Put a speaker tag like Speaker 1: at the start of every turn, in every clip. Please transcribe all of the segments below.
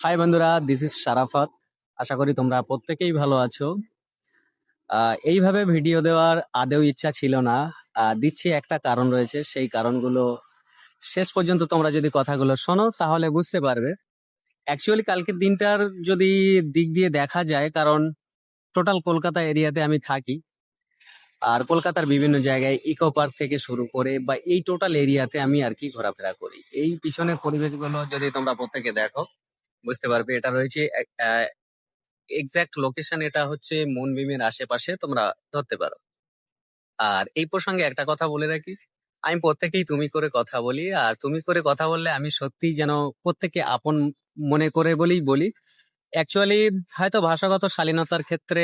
Speaker 1: High বন্ধুরা, this is Sharafat. আশা করি তোমরা প্রত্যেকেই ভালো আছো। এইভাবে ভিডিও দেওয়ার আদৌ ইচ্ছা ছিল না। দিচ্ছি, একটা কারণ রয়েছে। সেই কারণগুলো শেষ পর্যন্ত তোমরা যদি কথাগুলো শোনো তাহলে বুঝতে পারবে। অ্যাকচুয়ালি কালকের দিনটার যদি দিক দিয়ে দেখা যায়, কারণ টোটাল কলকাতা এরিয়াতে আমি থাকি। আর কলকাতার বিভিন্ন জায়গায় ইকো পার্ক থেকে শুরু করে বা এই টোটাল এরিয়াতে আমি আর কি ঘোরাফেরা করি। এই পিছনের পরিবেশগুলো যদি তোমরা প্রত্যেকে দেখো বুঝতে পারবে। এটা রয়েছে এক্সাক্ট লোকেশন, এটা হচ্ছে মনবিমের আশেপাশে তোমরা ধরতে পারো। আর এই প্রসঙ্গে একটা কথা বলে রাখি, আমি প্রত্যেকেই তুমি করে কথা বলি। আর তুমি করে কথা বললে আমি সত্যিই যেন প্রত্যেককে আপন মনে করে বলেই বলি। অ্যাকচুয়ালি হয়তো ভাষাগত শালীনতার ক্ষেত্রে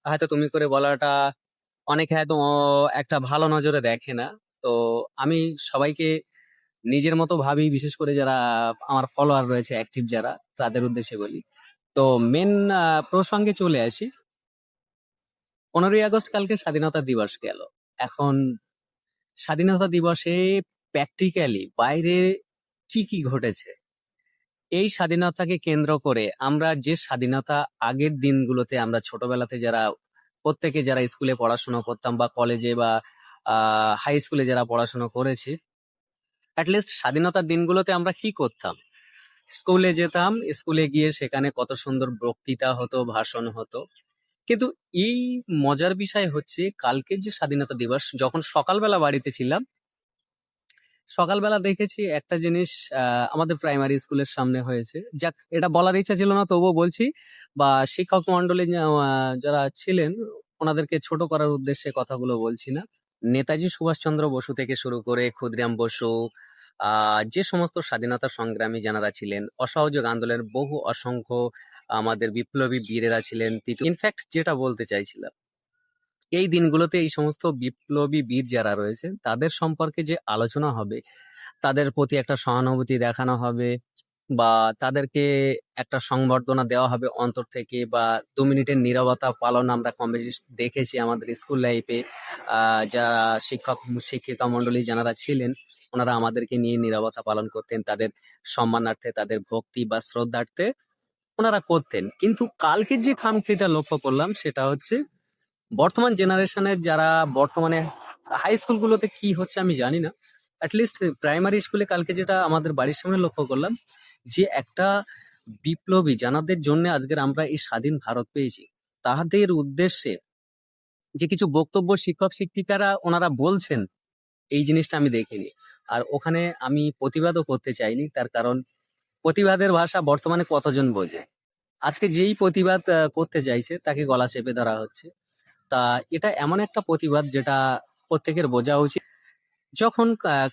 Speaker 1: হয়তো তুমি করে বলাটা অনেকে হয়তো একটা ভালো নজরে দেখে না। তো আমি সবাইকে নিজের মতো ভাবি, বিশেষ করে যারা আমার ফলোয়ার রয়েছে অ্যাক্টিভ যারা, তাদের উদ্দেশ্যে বলি। তো মেন প্রসঙ্গে চলে আসি। 15ই আগস্ট কালকে স্বাধীনতা দিবস গেল। এখন স্বাধীনতা দিবসে প্র্যাকটিক্যালি বাইরে কি কি ঘটেছে, এই স্বাধীনতাকে কেন্দ্র করে আমরা যে স্বাধীনতা আগের দিনগুলোতে আমরা ছোটবেলাতে যারা প্রত্যেকে যারা স্কুলে পড়াশোনা করতাম বা কলেজে বা হাই স্কুলে যারা পড়াশোনা করেছি, অ্যাটলিস্ট স্বাধীনতার দিনগুলোতে আমরা কি করতাম? স্কুলে যেতাম, স্কুলে গিয়ে সেখানে কত সুন্দর বক্তৃতা হতো, ভাষণ হতো। কিন্তু এই মজার বিষয় হচ্ছে, কালকের যে স্বাধীনতা দিবস, যখন সকালবেলা বাড়িতে ছিলাম, সকালবেলা দেখেছি একটা জিনিস আমাদের প্রাইমারি স্কুলের সামনে হয়েছে। যাক, এটা বলার ইচ্ছা ছিল না, তবুও বলছি। বা শিক্ষক মন্ডলী যারা ছিলেন, ওনাদেরকে ছোট করার উদ্দেশ্যে কথাগুলো বলছি না। নেতাজি সুভাষচন্দ্র বসু থেকে শুরু করে ক্ষুদিরাম বসু, যে সমস্ত স্বাধীনতা সংগ্রামী যারা ছিলেন, অসহযোগ আন্দোলনের বহু অসংখ্য আমাদের বিপ্লবী বীরেরা ছিলেন। ইনফ্যাক্ট যেটা বলতে চাইছিলাম, এই দিনগুলোতে এই সমস্ত বিপ্লবী বীর যারা রয়েছে তাদের সম্পর্কে যে আলোচনা হবে, তাদের প্রতি একটা সহানুভূতি দেখানো হবে, বা তাদেরকে একটা সংবর্ধনা দেওয়া হবে অন্তর থেকে, বা 2 মিনিটের নীরবতা পালন আমরা কম বেশি দেখেছি আমাদের স্কুল লাইফে। যারা শিক্ষিকা মন্ডলী যারা ছিলেন, ওনারা আমাদেরকে নিয়ে নীরবতা পালন করতেন, তাদের সম্মানার্থে, তাদের ভক্তি বা শ্রদ্ধার্থে ওনারা করতেন। কিন্তু কালকের যে খামতিটা লক্ষ্য করলাম সেটা হচ্ছে, বর্তমান জেনারেশনের যারা বর্তমানে হাই স্কুলগুলোতে কি হচ্ছে আমি জানি না, অ্যাটলিস্ট প্রাইমারি স্কুলে কালকে যেটা আমাদের বাড়ির সামনে লক্ষ্য করলাম, যে একটা বিপ্লবী যাদের জন্য আজকের আমরা এই স্বাধীন ভারত পেয়েছি, তাদের উদ্দেশ্যে যে কিছু বক্তব্য শিক্ষক শিক্ষিকারা ওনারা বলছেন, এই জিনিসটা আমি দেখিনি। আর ওখানে আমি প্রতিবাদও করতে চাইনি, তার কারণ প্রতিবাদের ভাষা বর্তমানে কতজন বোঝে? আজকে যেই প্রতিবাদ করতে চাইছে তাকে গলা চেপে ধরা হচ্ছে। তা এটা এমন একটা প্রতিবাদ যেটা প্রত্যেকের বোঝা উচিত। যখন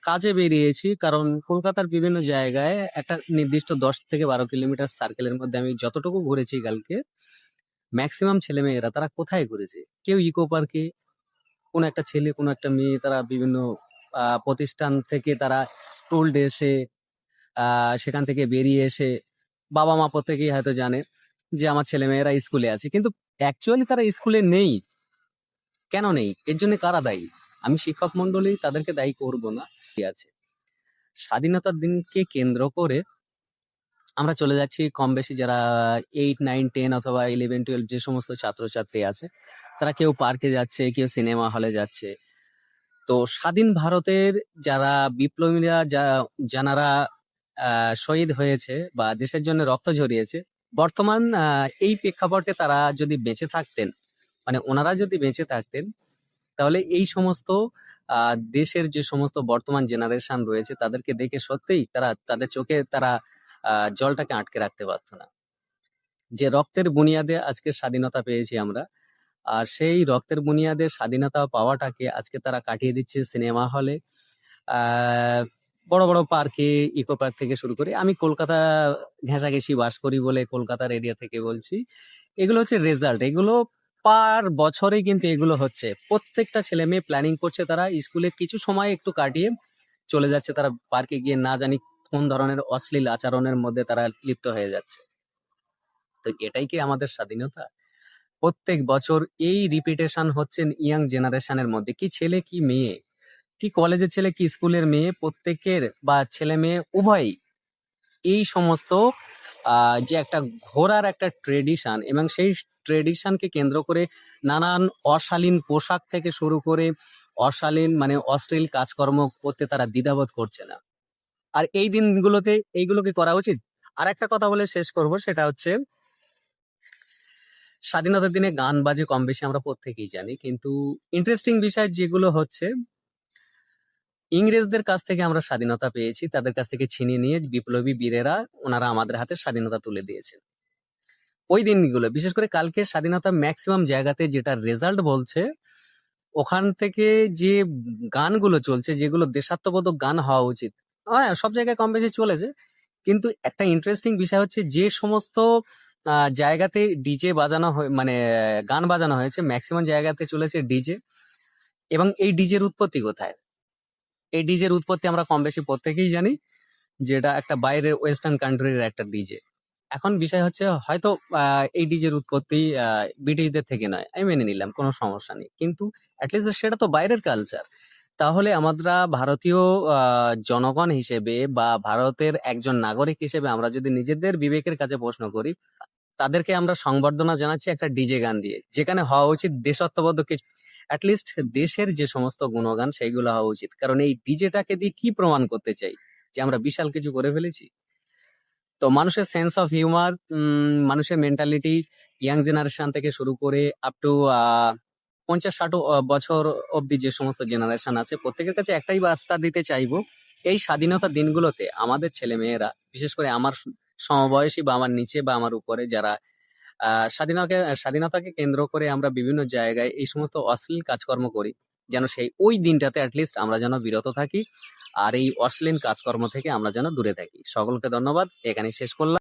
Speaker 1: কাজে বেরিয়েছি, কারণ কলকাতার বিভিন্ন জায়গায় একটা নির্দিষ্ট 10 থেকে 12 কিলোমিটার সার্কেলের মধ্যে আমি যতটুকু ঘুরেছি কালকে, ম্যাক্সিমাম ছেলে মেয়েরা তারা কোথায় ঘুরেছে? কেউ ইকো পার্কে, কোনো একটা ছেলে কোনো একটা মেয়ে, তারা বিভিন্ন প্রতিষ্ঠান থেকে তারা স্কুল ড্রেসে সেখান থেকে বেরিয়ে এসে, বাবা মা প্রত্যেকেই হয়তো জানে যে আমার ছেলে মেয়েরা স্কুলে আছে, কিন্তু অ্যাকচুয়ালি তারা স্কুলে নেই। কেন নেই? এর জন্য কারা দায়ী? আমি শিক্ষক মন্ডলী, তাদেরকে দায়ী করব না। কি আছে, স্বাধীনতার দিনকে কেন্দ্র করে আমরা চলে যাচ্ছি কম বেশি যারা 8, 9, 10 অথবা 11, 12 যে সমস্ত ছাত্রছাত্রী আছে, তারা কেউ পার্কে যাচ্ছে, কেউ সিনেমা হলে যাচ্ছে। তো স্বাধীন ভারতের যারা বিপ্লবীরা যারা শহীদ হয়েছে বা দেশের জন্য রক্ত ঝরিয়েছে, বর্তমান এই প্রেক্ষাপটে তারা যদি বেঁচে থাকতেন, মানে ওনারা যদি বেঁচে থাকতেন, তাহলে এই সমস্ত দেশের যে সমস্ত বর্তমান জেনারেশন রয়েছে তাদেরকে দেখে সত্যিই তারা তাদের চোখে তারা জলটাকে আটকে রাখতে পারতো না। যে রক্তের বুনিয়াদে আজকে স্বাধীনতা পেয়েছি আমরা, আর সেই রক্তের বুনিয়াদে স্বাধীনতা পাওয়াটাকে আজকে তারা কাটিয়ে দিচ্ছে সিনেমা হলে, আহ বড় বড় পার্কে, ইকো পার্ক থেকে শুরু করে। আমি কলকাতা ঘেঁষাঘেঁষি বাস করি বলে কলকাতার এরিয়া থেকে বলছি। এগুলো হচ্ছে রেজাল্ট, এগুলো পার বছরে কিন্তু এগুলো হচ্ছে। প্রত্যেকটা ছেলে মেয়ে প্ল্যানিং করছে, তারা স্কুলে কিছু সময় একটু কাটিয়ে চলে যাচ্ছে, তারা পার্কে গিয়ে না জানি কোন ধরনের অশ্লীল আচরণের মধ্যে তারা লিপ্ত হয়ে যাচ্ছে। তো এটাই কি আমাদের স্বাধীনতা? প্রত্যেক বছর এই রিপিটেশন হচ্ছে ইয়াং জেনারেশনের মধ্যে। কি ছেলে কি মেয়ে, কি কলেজের ছেলে কি স্কুলের মেয়ে, প্রত্যেকের বা ছেলে মেয়ে উভয়ই এই সমস্ত যে একটা ঘোরার একটা ট্রেডিশন, এবং সেই ট্রেডিশনকে কেন্দ্র করে নানান অশালীন পোশাক থেকে শুরু করে অশালীন মানে অশ্লীল কাজকর্ম করতে তারা দ্বিধাবোধ করছে না। আর এই দিনগুলোতে এইগুলোকে করা উচিত। আর একটা কথা বলে শেষ করব, সেটা হচ্ছে স্বাধীনতার দিনে গান বাজে কম বেশি আমরা প্রত্যেকেই জানি, কিন্তু ইন্টারেস্টিং বিষয় যেগুলো হচ্ছে, ইংরেজদের কাছ থেকে আমরা স্বাধীনতা পেয়েছি, তাদের কাছ থেকে ছিনিয়ে নিয়ে বিপ্লবী বীরেরা ওনারা আমাদের হাতে স্বাধীনতা তুলে দিয়েছেন। ওই দিনগুলো বিশেষ করে কালকে স্বাধীনতা ম্যাক্সিমাম জায়গাতে যেটা রেজাল্ট বলছে, ওখান থেকে যে গানগুলো চলছে, যেগুলো দেশাত্মবোধক গান হওয়া উচিত, হ্যাঁ সব জায়গায় কম বেশি চলেছে, কিন্তু একটা ইন্টারেস্টিং বিষয় হচ্ছে যে সমস্ত জায়গাতে ডিজে বাজানো মানে গান বাজানো হয়েছে, ম্যাক্সিমাম জায়গাতে চলেছে ডিজে। এবং এই ডিজের উৎপত্তি কোথায়? এই ডিজের উৎপত্তি আমরা কম বেশি প্রত্যেকেই জানি, যেটা একটা বাইরের ওয়েস্টার্ন কান্ট্রির একটা ডিজে। এখন বিষয় হচ্ছে হয়তো এই ডিজের উৎপত্তি ব্রিটিশদের থেকে নয়, আমি মেনে নিলাম, কোনো সমস্যা নেই, কিন্তু অ্যাটলিস্ট সেটা তো বাইরের কালচার। তাহলে আমরা ভারতীয় জনগণ হিসেবে বা ভারতের একজন নাগরিক হিসেবে আমরা যদি নিজেদের বিবেকের কাছে প্রশ্ন করি, তাদেরকে আমরা সংবর্ধনা জানাচ্ছি একটা ডিজে গান দিয়ে, যেখানে হওয়া উচিত দেশাত্মবোধক কিছু, অ্যাটলিস্ট দেশের যে সমস্ত গুণগান সেইগুলো হওয়া উচিত। কারণ এই ডিজেটাকে দিয়ে কি প্রমাণ করতে চাই? যে আমরা বিশাল কিছু করে ফেলেছি? তো মানুষের সেন্স অফ হিউমার, মানুষের মেন্টালিটি, ইয়াং জেনারেশন থেকে শুরু করে আপ টু 50-60 বছর অব্দি যে সমস্ত জেনারেশন আছে, প্রত্যেকের কাছে একটাই বার্তা দিতে চাইবো, এই স্বাধীনতার দিনগুলোতে আমাদের ছেলে মেয়েরা, বিশেষ করে আমার সমবয়সী বা আমার নিচে বা আমার উপরে যারা স্বাধীনতাকে কেন্দ্র করে আমরা বিভিন্ন জায়গায় এই সমস্ত অশ্লীল কাজকর্ম করি, যেন সেই ওই দিনটাতে অ্যাটলিস্ট আমরা যেন বিরত থাকি, আর এই অশ্লীল কাজকর্ম থেকে আমরা যেন দূরে থাকি। সকলকে ধন্যবাদ, এখানেই শেষ করলাম।